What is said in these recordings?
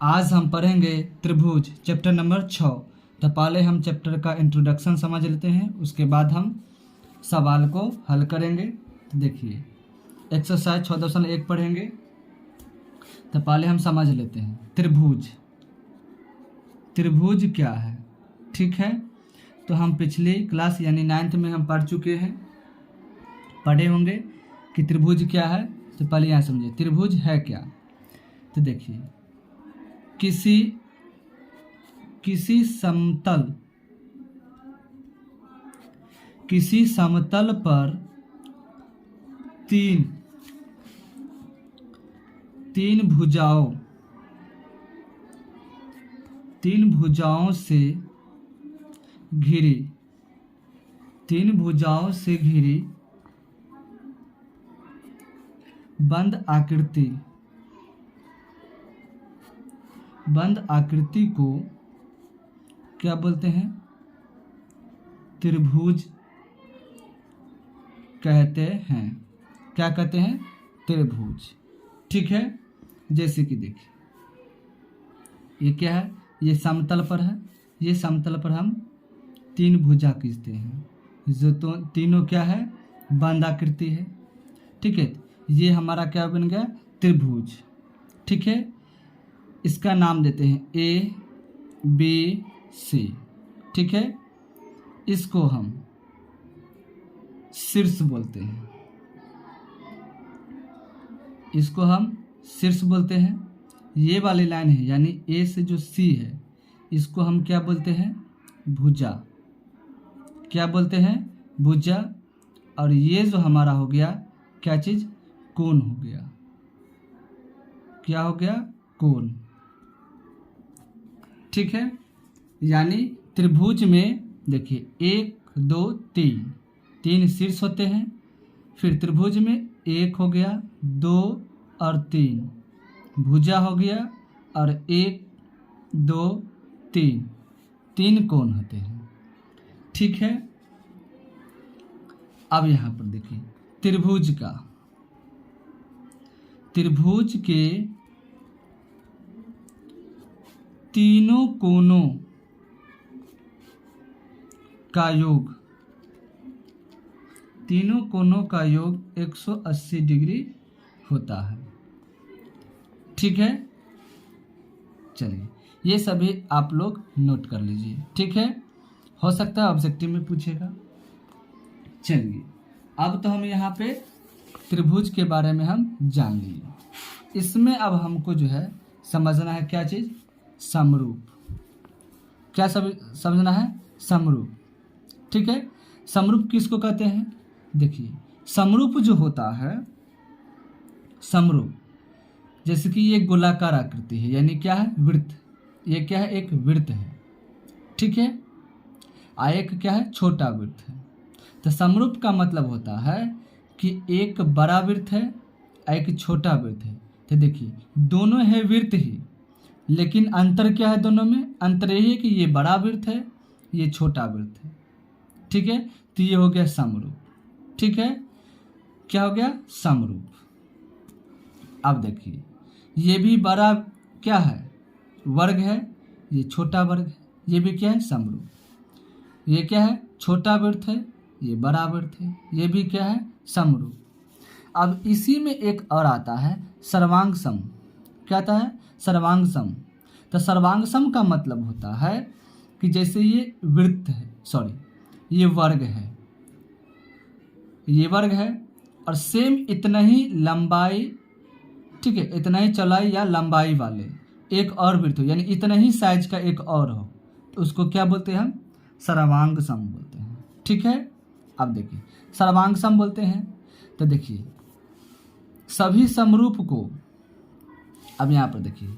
आज हम पढ़ेंगे त्रिभुज चैप्टर नंबर 6। तो पहले हम चैप्टर का इंट्रोडक्शन समझ लेते हैं, उसके बाद हम सवाल को हल करेंगे। तो देखिए एक्सरसाइज 6.1 पढ़ेंगे। तो पहले हम समझ लेते हैं त्रिभुज। त्रिभुज क्या है, ठीक है। तो हम पिछली क्लास यानी 9th में हम पढ़ चुके हैं, पढ़े होंगे कि त्रिभुज क्या है। तो पहले यहाँ समझिए त्रिभुज है क्या। तो देखिए किसी समतल पर तीन भुजाओं से घिरी बंद आकृति को क्या बोलते हैं, त्रिभुज कहते हैं। क्या कहते हैं, त्रिभुज, ठीक है। जैसे कि देखिए ये क्या है, ये समतल पर है, ये समतल पर हम तीन भुजा खींचते हैं, जो तो तीनों क्या है, बंद आकृति है, ठीक है। ये हमारा क्या बन गया, त्रिभुज, ठीक है। इसका नाम देते हैं ABC, ठीक है। इसको हम शीर्ष बोलते हैं, ये वाली लाइन है यानी A से जो C है, इसको हम क्या बोलते हैं, भुजा। क्या बोलते हैं, भुजा। और ये जो हमारा हो गया क्या चीज़, कोण हो गया। क्या हो गया, कोण, ठीक है। यानी त्रिभुज में देखिए 1 2 3 शीर्ष होते हैं। फिर त्रिभुज में 1 हो गया, 2 और 3 भुजा हो गया, और 1 2 3 कोण होते हैं, ठीक है। अब यहाँ पर देखिए त्रिभुज के तीनों कोणों का योग 180 डिग्री होता है, ठीक है। चलिए ये सभी आप लोग नोट कर लीजिए, ठीक है। हो सकता है ऑब्जेक्टिव में पूछेगा। चलिए अब तो हम यहाँ पे त्रिभुज के बारे में हम जान लिए। इसमें अब हमको जो है समझना है क्या चीज़, समरूप। क्या समझना है, समरूप, ठीक है। समरूप किसको कहते हैं, देखिए समरूप जो होता है, समरूप जैसे कि ये गोलाकार आकृति है यानी क्या है, वृत्त। ये क्या है, एक वृत्त है, ठीक है। एक क्या है, छोटा वृत्त है। तो समरूप का मतलब होता है कि एक बड़ा वृत्त है, एक छोटा वृत्त है। तो देखिए दोनों है वृत्त ही, लेकिन अंतर क्या है दोनों में, अंतर यही है कि ये बड़ा वृत्त है, ये छोटा वृत्त है, ठीक है। तो ये हो गया समरूप, ठीक है। क्या हो गया, समरूप। अब देखिए ये भी बड़ा क्या है, वर्ग है, ये छोटा वर्ग है, ये भी क्या है, समरूप। ये क्या है, छोटा वृत्त है, ये बड़ा वृत्त है, ये भी क्या है, समरूप। अब इसी में एक और आता है सर्वांग सम। क्या आता है, सर्वांग सम। तो सर्वांग सम का मतलब होता है कि जैसे ये वृत्त है, ये वर्ग है, और सेम इतना ही लंबाई, ठीक है, इतना ही चौड़ाई या लंबाई वाले एक और वृत्त हो, यानी इतना ही साइज का एक और हो, तो उसको क्या बोलते हैं, हम सर्वांग सम बोलते हैं, ठीक है। अब देखिए सर्वांग सम बोलते हैं। तो देखिए सभी समरूप को, अब यहाँ पर देखिए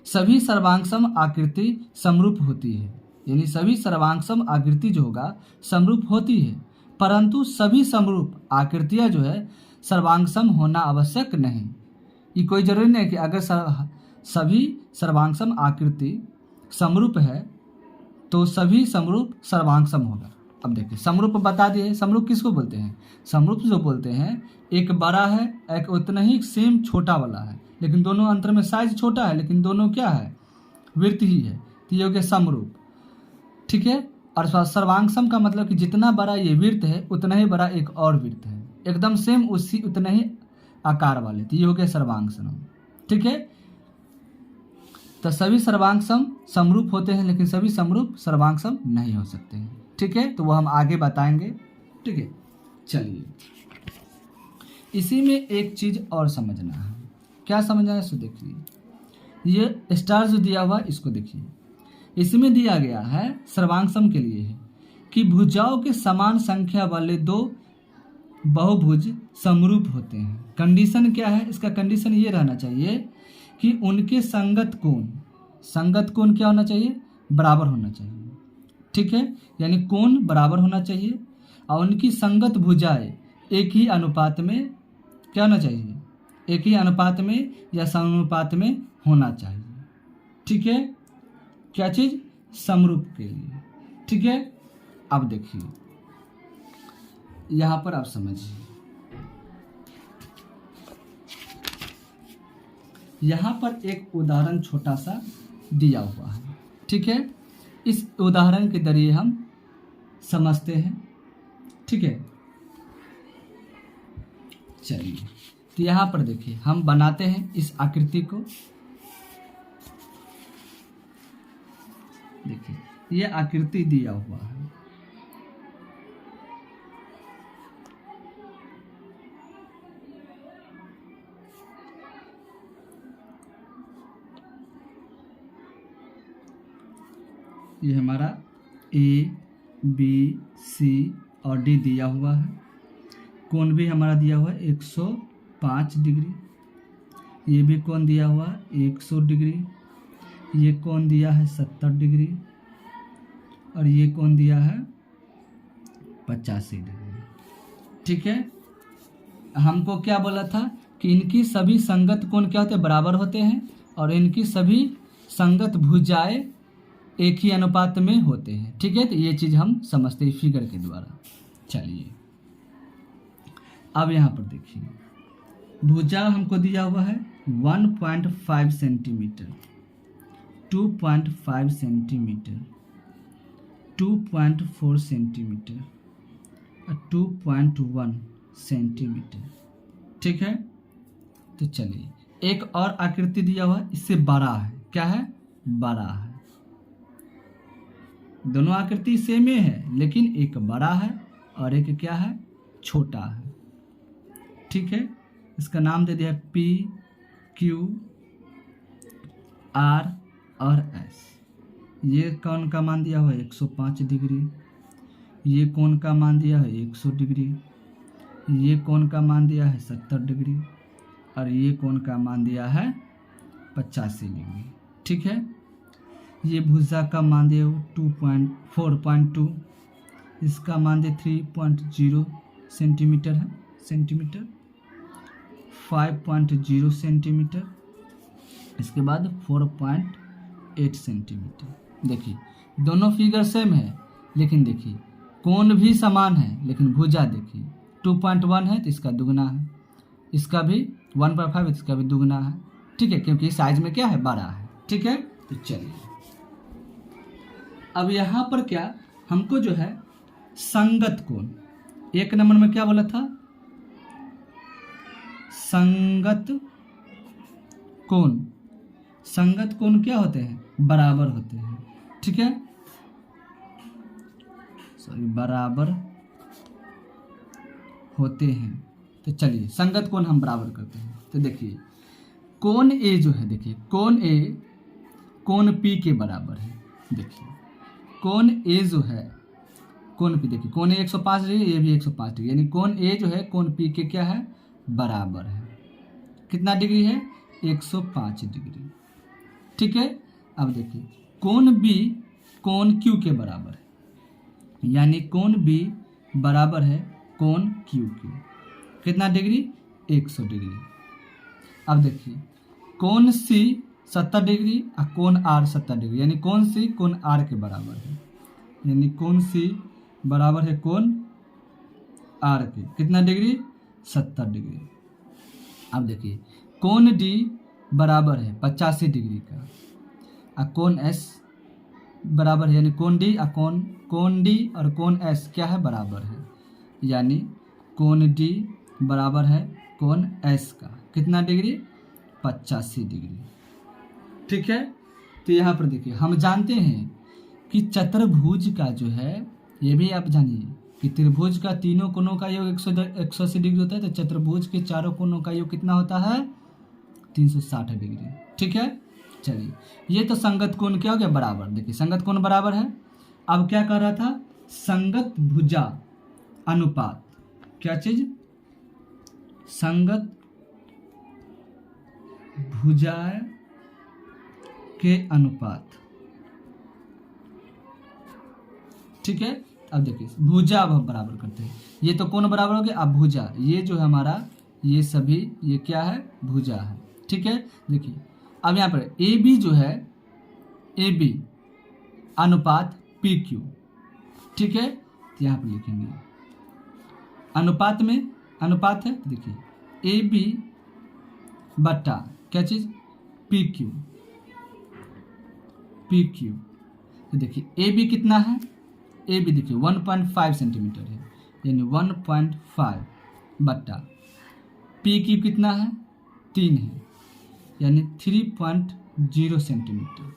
सभी सर्वांगसम आकृति समरूप होती है, यानी सभी सर्वांगसम आकृति जो होगा समरूप होती है, परंतु सभी समरूप आकृतियाँ जो है सर्वांगसम होना आवश्यक नहीं। ये कोई जरूरी नहीं कि अगर सभी सर्वांगसम आकृति समरूप है तो सभी समरूप सर्वांगसम होगा। अब देखिए समरूप बता दिए, समरूप किसको बोलते हैं, समरूप जो बोलते हैं एक बड़ा है, एक उतना ही सेम छोटा वाला है, लेकिन दोनों अंतर में साइज छोटा है, लेकिन दोनों क्या है, वृत्त ही है, तो ये हो गया समरूप। ठीक है। और सर्वांग का मतलब कि जितना बड़ा ये वृत्त है उतना ही बड़ा एक और वृत्त है, एकदम सेम उसी उतना ही आकार वाले, तो ये हो गया सर्वांग सम। ठीक है। तो सभी सर्वांग सम समरूप होते हैं, लेकिन सभी समरूप सर्वांग सम नहीं हो सकते हैं। ठीक है, तो वो हम आगे बताएंगे। ठीक है, चलिए इसी में एक चीज और समझना है। क्या समझना है सो देखिए, ये स्टार जो दिया हुआ इसको देखिए, इसमें दिया गया है सर्वांग सम के लिए है कि भुजाओं के समान संख्या वाले दो बहुभुज समरूप होते हैं। कंडीशन क्या है इसका? कंडीशन ये रहना चाहिए कि उनके संगत कोण क्या होना चाहिए? बराबर होना चाहिए। ठीक है, यानी कोण बराबर होना चाहिए और उनकी संगत भुजाएं एक ही अनुपात में क्या होना चाहिए? एक ही अनुपात में या समानुपात में होना चाहिए। ठीक है, क्या चीज? समरूप के लिए। ठीक है, अब देखिए यहां पर आप समझिए, यहां पर एक उदाहरण छोटा सा दिया हुआ है। ठीक है, इस उदाहरण के जरिए हम समझते हैं। ठीक है, चलिए तो यहां पर देखिए हम बनाते हैं इस आकृति को। देखिए ये आकृति दिया हुआ है, ये हमारा ए बी सी और डी दिया हुआ है। कोण भी हमारा दिया हुआ है 105 डिग्री। ये भी कोण दिया हुआ है 100 डिग्री। ये कोण दिया है 70 डिग्री और ये कोण दिया है 85 डिग्री। ठीक है, हमको क्या बोला था कि इनकी सभी संगत कोण क्या होते हैं? बराबर होते हैं और इनकी सभी संगत भुजाएं एक ही अनुपात में होते हैं। ठीक है, तो ये चीज हम समझते हैं फिगर के द्वारा। चलिए अब यहां पर देखिए, भुजा हमको दिया हुआ है 1.5 सेंटीमीटर, 2.5 सेंटीमीटर, 2.4 सेंटीमीटर और 2.1 सेंटीमीटर। ठीक है, तो चलिए एक और आकृति दिया हुआ है, इससे बड़ा है। क्या है? बड़ा है। दोनों आकृति सेम ही है, लेकिन एक बड़ा है और एक क्या है? छोटा है। ठीक है, इसका नाम दे दिया पी क्यू आर और एस। ये कोण का मान दिया हुआ है 105 डिग्री, ये कोण का मान दिया है 100 डिग्री, ये कोण का मान दिया है 70 डिग्री और ये कोण का मान दिया है 85 डिग्री। ठीक है, ये भुजा का मान दिया 4.2, इसका मान दिया 3.0 सेंटीमीटर है, 5.0 सेंटीमीटर, इसके बाद 4.8 सेंटीमीटर। देखिए दोनों फिगर सेम है, लेकिन देखिए कोण भी समान है, लेकिन भुजा देखिए 2.1 है तो इसका दुगना है, इसका भी 1.5 इसका भी दुगना है। ठीक है, क्योंकि साइज में क्या है? बड़ा है। ठीक है, तो चलिए अब यहाँ पर क्या हमको जो है संगत कोण, एक नंबर में क्या बोला था? संगत कोण। संगत कोण क्या होते हैं? बराबर होते हैं। ठीक है, बराबर होते हैं। तो चलिए संगत कोण हम बराबर करते हैं। तो देखिए कोण ए जो है, देखिए कोण ए कोण पी के बराबर है। देखिए कोण ए जो है कोण पी, देखिए कोण ए 105 डिग्री, ये भी 105 डिग्री, यानी कोण ए जो है कोण पी के क्या है? बराबर है। कितना डिग्री है? 105 डिग्री। ठीक है, अब देखिए कोण बी कोण क्यू के बराबर है, यानी कोण बी बराबर है कोण क्यू के। कितना डिग्री? 100 डिग्री। अब देखिए कोण सी 70 डिग्री और कोण आर 70 डिग्री, यानी कोण सी कोण आर के बराबर है, यानी कोण सी बराबर है कोण आर के। कितना डिग्री? 70 डिग्री। अब देखिए कोण डी बराबर है 85 डिग्री का और कोण एस बराबर है, यानी कोण डी और कोण डी और कोण एस क्या है, बराबर है। यानी कोण डी बराबर है कोण एस का कितना डिग्री, 85 डिग्री। ठीक है, तो यहाँ पर देखिए हम जानते हैं कि चतुर्भुज का जो है, ये भी आप जानिए कि त्रिभुज का तीनों कोणों का योग 180 डिग्री होता है, तो चतुर्भुज के चारों कोणों का योग कितना होता है, 360 डिग्री। ठीक है, चलिए ये तो संगत कोण क्या हो गया, बराबर। देखिए संगत कोण बराबर है। अब क्या कर रहा था, संगत भुजा अनुपात, क्या चीज, संगत भुजा के अनुपात। ठीक है, अब देखिए भुजा अब हम बराबर करते हैं, ये तो कोण बराबर हो गया, अब भुजा, ये जो है हमारा, ये सभी ये क्या है, भुजा है। ठीक है, देखिए अब यहाँ पर ए बी जो है, ए बी अनुपात पी क्यू। ठीक है, तो यहाँ पर लिखेंगे अनुपात में, अनुपात है, देखिए ए बी बट्टा क्या चीज, पी क्यू, पी क्यू। तो देखिए ए बी कितना है, ए बी देखिए 1.5 सेंटीमीटर है, यानी 1.5 बट्टा पी क्यू कितना है, 3 है, यानी 3.0 सेंटीमीटर।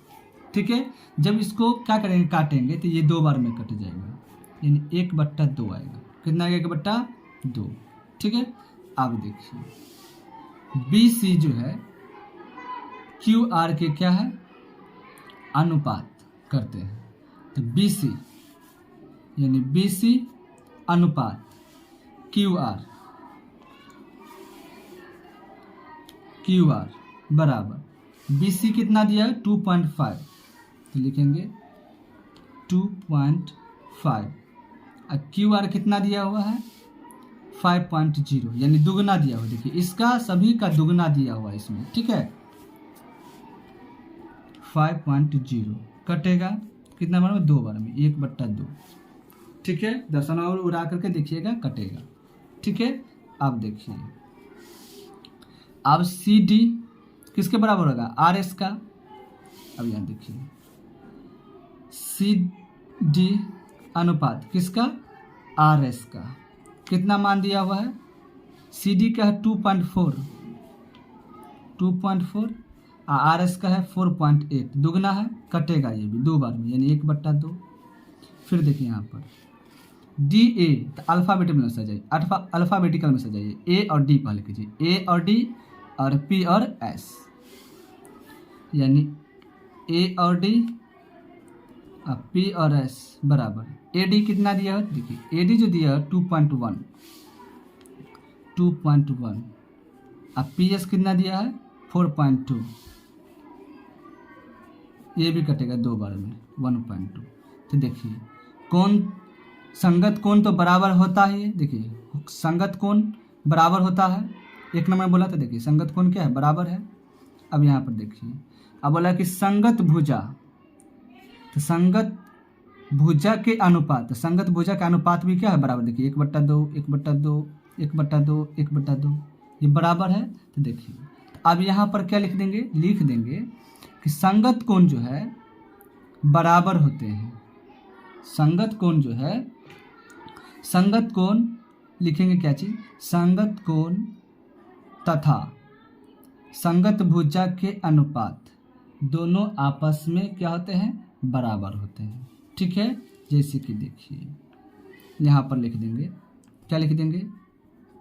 ठीक है, जब इसको क्या करेंगे, काटेंगे, तो ये 2 बार में कट जाएगा, यानी 1/2 आएगा, कितना आएगा, 1/2। ठीक है, अब देखिए बी सी जो है क्यू आर के क्या है, अनुपात करते हैं, तो बी सी यानी बी सी अनुपात क्यू आर, क्यू आर बराबर बी सी कितना दिया है, 2.5, तो लिखेंगे 2.5, और क्यू आर कितना दिया हुआ है, 5.0, यानी दुगना दिया हुआ। देखिए इसका सभी का दुगना दिया हुआ है इसमें। ठीक है, 5.0 कटेगा कितना बार में, 2 बार में, 1/2। ठीक है, दर्शन और उड़ा करके देखिएगा, कटेगा। ठीक है, अब देखिए अब सी डी किसके बराबर होगा, आर एस का। अब यहाँ देखिए सी डी अनुपात किसका, आर एस का, कितना मान दिया हुआ है, सी डी का है 2.4, 2.4, आर एस का है 4.8, दुगना है, कटेगा ये भी 2 बार में, यानी 1/2। फिर देखिए यहाँ पर डी ए, तो अल्फ़ाबेटिकल में सजाइए, अल्फ़ाबेटिकल में सजाइए, ए और डी पहले कीजिए, ए और डी और पी और एस, यानी ए और डी और पी और एस बराबर ए डी कितना दिया है, देखिए ए डी जो दिया है 2.1, 2.1, अब पी एस कितना दिया है 4.2, ये भी कटेगा 2 बार में, 1.2। तो देखिए कौन संगत कोण तो बराबर होता है, देखिए संगत कोण बराबर होता है, 1 नंबर बोला था, देखिए संगत कोण क्या है, बराबर है। अब यहाँ पर देखिए अब बोला कि संगत भुजा, तो संगत भुजा के अनुपात, तो संगत भुजा का अनुपात भी क्या है, बराबर। देखिए 1/2, 1/2, 1/2, 1/2, ये बराबर है। तो देखिए अब यहाँ पर क्या लिख देंगे, लिख देंगे कि संगत कोण जो है बराबर होते हैं, संगत कोण जो है, संगत कोण लिखेंगे क्या चीज, संगत कोण तथा संगत भुजा के अनुपात दोनों आपस में क्या होते हैं, बराबर होते हैं। ठीक है, जैसे कि देखिए यहाँ पर लिख देंगे, क्या लिख देंगे,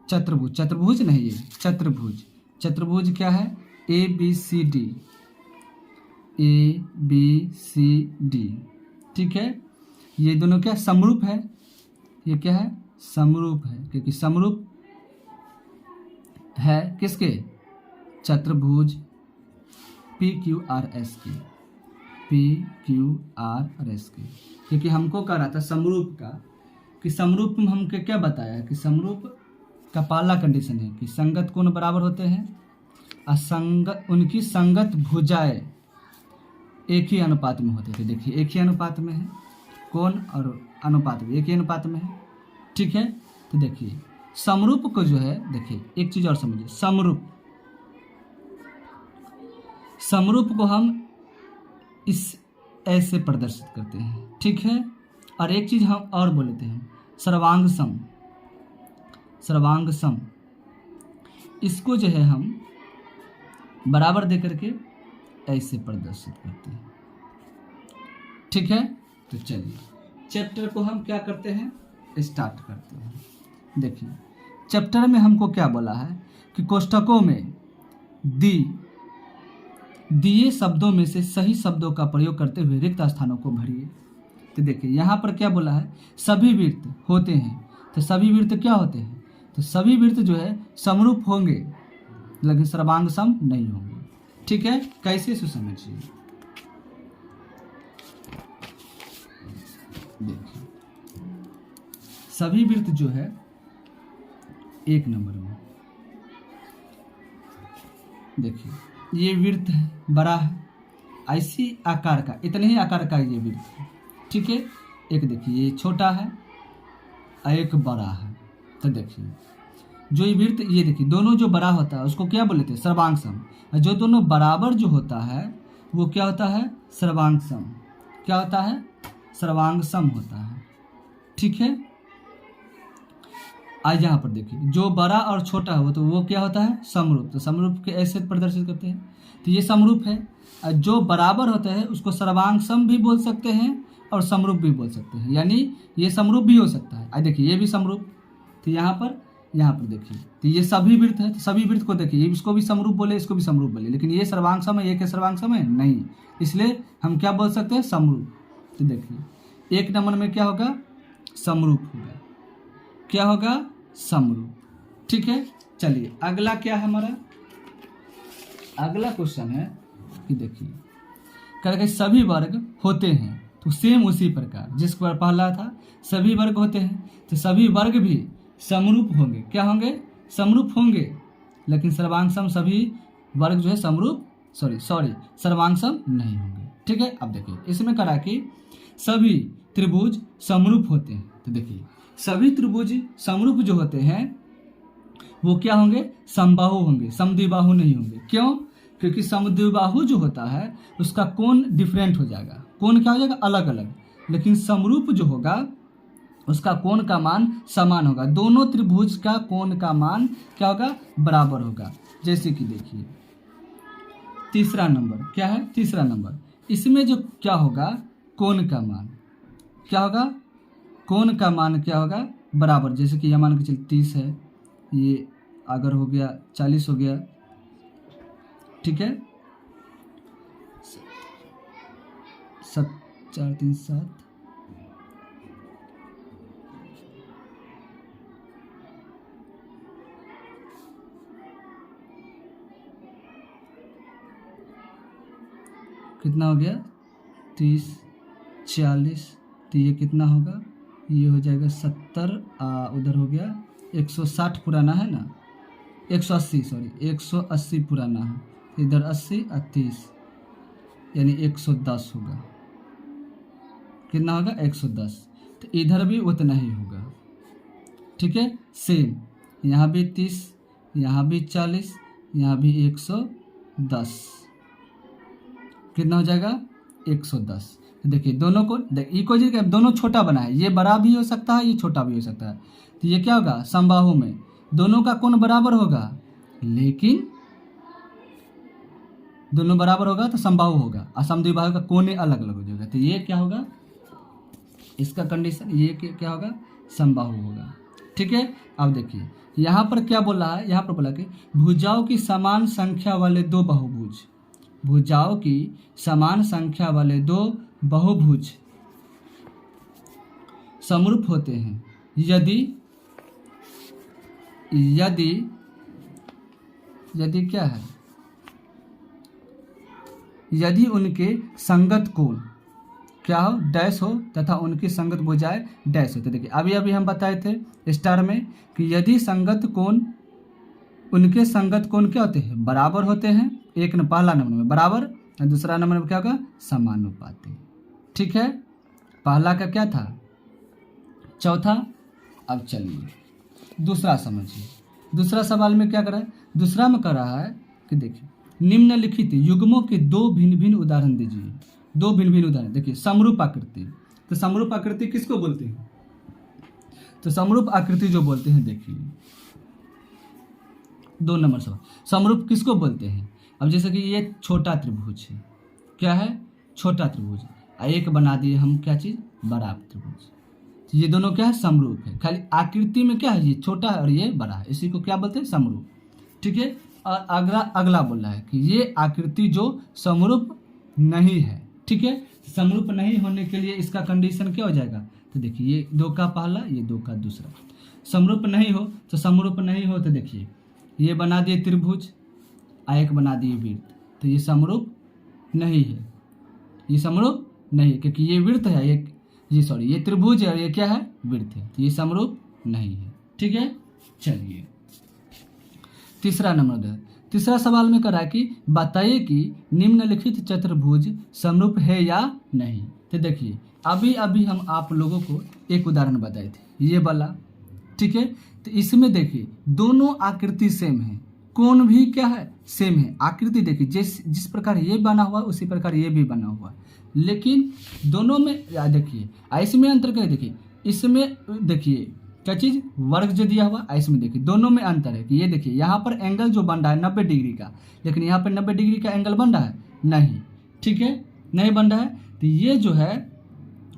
चतुर्भुज, चतुर्भुज नहीं ये चतुर्भुज, चतुर्भुज क्या है, A B C D, A B C D. ठीक है, ये दोनों क्या समरूप है, ये क्या है, समरूप है, क्योंकि समरूप है किसके, चतुर्भुज पी क्यू आर एस के, पी क्यू आर एस के, क्योंकि हमको कह रहा था समरूप का, कि समरूप में हमको क्या बताया कि समरूप का पहला कंडीशन है कि संगत कोण बराबर होते हैं और उनकी संगत भुजाएं एक ही अनुपात में होते थे। देखिए एक ही अनुपात में है, कोण और अनुपात भी एक ही अनुपात में है। ठीक है, तो देखिए समरूप को जो है, देखिए एक चीज और समझिए, समरूप, समरूप को हम इस ऐसे प्रदर्शित करते हैं, ठीक है। और एक चीज़ हम और बोल लेते हैं, सर्वांग सम। सर्वांग सम इसको जो है हम बराबर दे करके ऐसे प्रदर्शित करते हैं, ठीक है। तो चलिए चैप्टर को हम क्या करते हैं, स्टार्ट करते हैं। देखिए चैप्टर में हमको क्या बोला है कि कोष्ठकों में दिए शब्दों में से सही शब्दों का प्रयोग करते हुए रिक्त स्थानों को भरिए। तो देखिए यहाँ पर क्या बोला है, सभी वृत्त होते हैं। तो सभी वृत्त क्या होते हैं, तो सभी वृत्त जो है समरूप होंगे लेकिन सर्वांग सम नहीं होंगे, ठीक है। कैसे इसे समझिए, देखिए सभी वृत्त जो है एक नंबर में, देखिए ये वृत्त है, बड़ा है, ऐसी आकार का, इतने ही आकार का ये वृत्त है, ठीक है। एक देखिए ये छोटा है और एक बड़ा है। तो देखिए जो ये वृत्त, ये देखिए दोनों जो बड़ा होता है उसको क्या बोलते हैं, सर्वांग सम। और जो दोनों बराबर जो होता है वो क्या होता है, सर्वांग सम। क्या होता है, सर्वांग सम होता है, ठीक है। आज यहाँ पर देखिए जो बड़ा और छोटा हो तो वो क्या होता है, समरूप। तो समरूप के ऐसे प्रदर्शित करते हैं, तो ये समरूप है। और जो बराबर होता है उसको सर्वांग सम भी बोल सकते हैं और समरूप भी बोल सकते हैं, यानी ये समरूप भी हो सकता है। आज देखिए ये भी समरूप, तो यहाँ पर देखिए तो ये सभी वृत्त है। तो सभी वृत्त को देखिए, इसको भी समरूप बोले, इसको भी समरूप बोले, लेकिन ये सर्वांग सम है, ये क्या सर्वांग सम है नहीं, इसलिए हम क्या बोल सकते हैं, समरूप। तो देखिए एक नंबर में क्या होगा, समरूप होगा। क्या होगा, समरूप, ठीक है। चलिए अगला क्या है हमारा, अगला क्वेश्चन है कि देखिए करके सभी वर्ग होते हैं। तो सेम उसी प्रकार जिस पर पहला था, सभी वर्ग होते हैं, तो सभी वर्ग भी समरूप होंगे। क्या होंगे, समरूप होंगे, लेकिन सर्वांग सम सभी वर्ग जो है समरूप सर्वांग सम नहीं होंगे, ठीक है। अब देखिए इसमें करा कि सभी त्रिभुज समरूप होते हैं। तो देखिए सभी त्रिभुज समरूप जो होते हैं वो क्या होंगे, समबाहु होंगे, समद्विबाहु नहीं होंगे। क्यों, क्योंकि समद्विबाहु जो होता है उसका कोण डिफरेंट हो जाएगा, कोण क्या हो जाएगा, अलग अलग। लेकिन समरूप जो होगा उसका कोण का मान समान होगा, दोनों त्रिभुज का कोण का मान क्या होगा, बराबर होगा। जैसे कि देखिए तीसरा नंबर क्या है, तीसरा नंबर इसमें जो क्या होगा, कोण का मान क्या होगा, कोण का मान क्या होगा, बराबर। जैसे कि यह मान के चल 30 है, ये अगर हो गया 40 हो गया, ठीक है। 7 4 3 7, कितना हो गया 30 40, तो ये कितना होगा, ये हो जाएगा 70, उधर हो गया 160 पुराना है ना, 180 180 पुराना है, इधर 80 और 30 यानी 110 होगा। कितना होगा, 110। तो इधर भी उतना ही होगा, ठीक है। सेम यहाँ भी 30, यहाँ भी 40, यहाँ भी 110, कितना हो जाएगा, 110। देखिए दोनों को इको जी दोनों छोटा बना है, ये बड़ा भी हो सकता है, ये छोटा भी हो सकता है। तो ये क्या होगा, समबाहु में दोनों का कोण बराबर होगा, लेकिन दोनों बराबर होगा तो समबाहु होगा, और समद्विबाहु का कोण अलग अलग हो जाएगा। तो ये क्या होगा, इसका कंडीशन ये क्या होगा, समबाहु होगा, ठीक है। अब देखिए यहाँ पर क्या बोल रहा है, यहाँ पर बोला कि भुजाओं की समान संख्या वाले दो बहुभुज, भुजाओं की समान संख्या वाले दो बहुभुज समरूप होते हैं यदि क्या है, यदि उनके संगत कोण क्या हो, डैश हो, तथा उनकी संगत भुजाएं डैश हो। तो देखिए अभी हम बताए थे स्टार में कि यदि संगत कोण, उनके संगत कोण क्या होते हैं, बराबर होते हैं। एक न पहला नंबर में बराबर और दूसरा नंबर में क्या होगा, समानुपाती, ठीक है। पहला का क्या था, चौथा। अब चलिए दूसरा समझिए, दूसरा सवाल में क्या कर रहा है, दूसरा में कर रहा है कि देखिए निम्नलिखित युग्मों के दो भिन्न भिन्न उदाहरण दीजिए। दो भिन्न भिन्न उदाहरण देखिए। समरूप आकृति, तो समरूप आकृति किसको बोलते हैं? तो समरूप आकृति जो बोलते हैं, देखिए 2 नंबर सवाल, समरूप किसको बोलते हैं? अब जैसे कि ये छोटा त्रिभुज है, क्या है? छोटा त्रिभुज। एक बना दिए हम क्या चीज? बड़ा त्रिभुज। तो ये दोनों क्या है? समरूप है। खाली आकृति में क्या है? ये छोटा और ये बड़ा है, इसी को क्या बोलते हैं? समरूप। ठीक है। और अगला बोल रहा है कि ये आकृति जो समरूप नहीं है। ठीक है। समरूप नहीं होने के लिए इसका कंडीशन क्या हो जाएगा? तो देखिए ये 2 का पहला, ये 2 का दूसरा। समरूप नहीं हो तो समरूप नहीं हो तो देखिए ये बना दिए त्रिभुज, एक बना दिए वृत्त, तो ये समरूप नहीं है, ये समरूप नहीं है, क्योंकि ये वृत्त है, ये त्रिभुज है और ये क्या है? वृत्त है, तो ये समरूप नहीं है। ठीक है। चलिए तीसरा नंबर, तीसरा सवाल में करा कि बताइए कि निम्नलिखित चतुर्भुज समरूप है या नहीं। तो देखिए अभी हम आप लोगों को एक उदाहरण बताए थे, ये वाला। ठीक है। तो इसमें देखिए दोनों आकृति सेम है, कोण भी क्या है? सेम है। आकृति देखिए जिस प्रकार ये बना हुआ उसी प्रकार ये भी बना हुआ, लेकिन दोनों में देखिए इसमें अंतर करें। देखिए इसमें देखिए क्या चीज? वर्ग जो दिया हुआ, इसमें देखिए दोनों में अंतर है कि ये देखिए यहाँ पर एंगल जो बन रहा है 90 डिग्री का, लेकिन यहाँ पर 90 डिग्री का एंगल बन रहा है नहीं। ठीक है, नहीं बन रहा है, तो ये जो है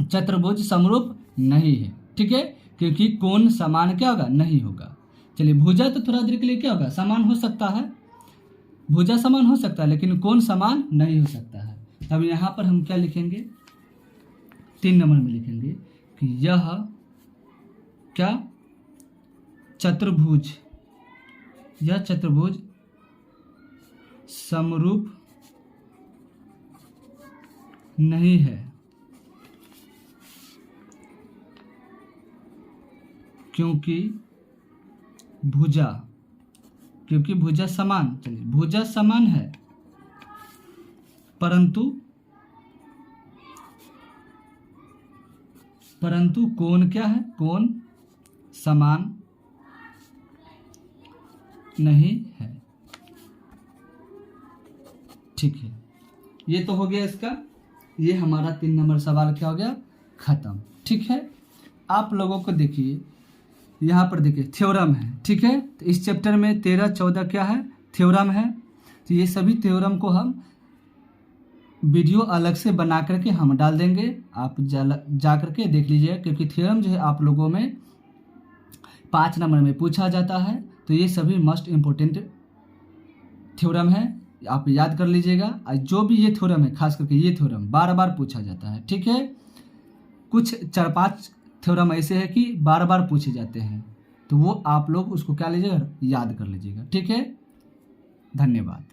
चतुर्भुज समरूप नहीं है। ठीक है, क्योंकि कोण समान क्या होगा? नहीं होगा। चलिए भुजा तो थोड़ा देर के लिए क्या होगा? समान हो सकता है, भुजा समान हो सकता है, लेकिन कोण समान नहीं हो सकता है। अब यहाँ पर हम क्या लिखेंगे? 3 नंबर में लिखेंगे कि यह क्या? चतुर्भुज, यह चतुर्भुज समरूप नहीं है, क्योंकि भुजा समान, चलिए भुजा समान है, परंतु कोण क्या है? कोण समान नहीं है। ठीक है, ये तो हो गया इसका। ये हमारा 3 नंबर सवाल क्या हो गया? खत्म। ठीक है। आप लोगों को देखिए यहाँ पर देखिए थ्योरम है। ठीक है, तो इस चैप्टर में 13-14 क्या है? थ्योरम है। तो ये सभी थ्योरम को हम वीडियो अलग से बना करके हम डाल देंगे, आप जा करके देख लीजिएगा, क्योंकि थ्योरम जो है आप लोगों में 5 नंबर में पूछा जाता है। तो ये सभी मोस्ट इम्पोर्टेंट थ्योरम है, आप याद कर लीजिएगा। जो भी ये थ्योरम है, खास करके ये थ्योरम बार बार पूछा जाता है। ठीक है, कुछ 4-5 थ्योरम ऐसे है कि बार बार पूछे जाते हैं, तो वो आप लोग उसको क्या लीजिएगा? याद कर लीजिएगा। ठीक है, धन्यवाद।